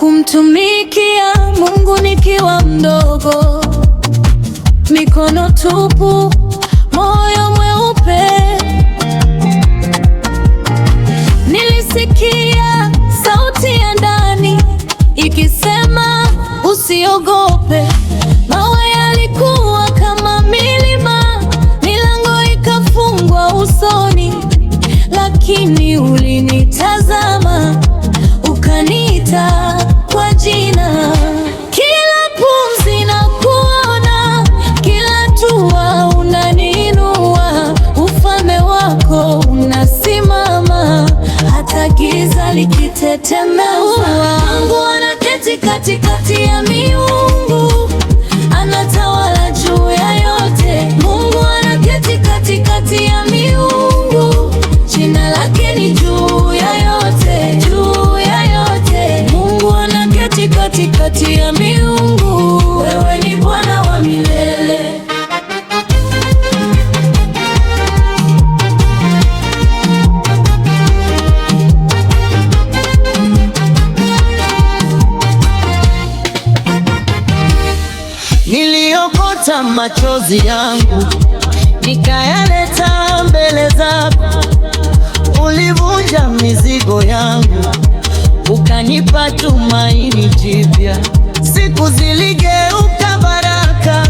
kumtumikia Mungu nikiwa mdogo, mikono tupu, moyo mweupe. Nilisikia sauti ya ndani ikisema usiogope. Mawe yalikuwa kama milima, milango ikafungwa usoni, lakini ulinitazama ukaniita kwa jina. Kila pumzi na kuona, kila hatua unaniinua. Ufalme wako unasimama hata giza likitetemeka. Mungu anaketi katikati ya miungu, anatawala juu ya yote. Mungu anaketi katikati ya miungu, jina lake ni juu ya yote, juu ya yote. Mungu anaketi katikati ya miungu, wewe ni Bwana wa milele. Niliokota machozi yangu nikayaleta mbele zako, ulivunja mizigo yangu ukanipa tumaini jipya. Siku ziligeuka baraka,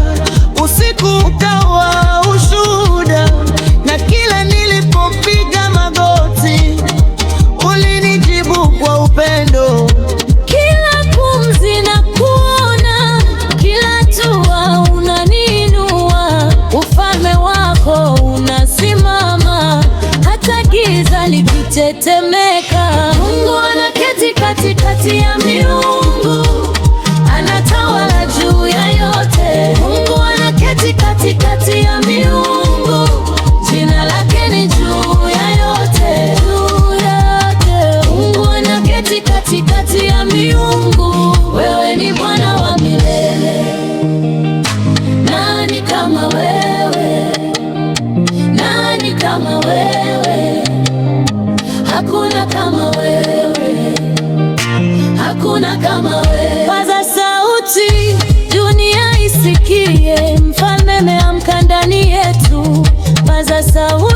usiku ukawa ushuhuda, na kila nilipopiga magoti ulinijibu kwa upendo. Kila pumzi na kuona, kila hatua unaniinua. Ufalme wako unasimama hata giza likitetemeka. Mungu anaketi katikati ya miungu, anatawala juu ya yote. Mungu anaketi katikati ya miungu, jina lake ni juu ya yote, juu ya yote. Mungu anaketi katikati ya miungu, wewe ni Bwana wa milele. Nani kama wewe? Nani kama wewe? Hakuna kama wewe, hakuna kama wewe. Paza sauti, dunia isikie, mfalme ameamka ndani yetu. Paza sauti.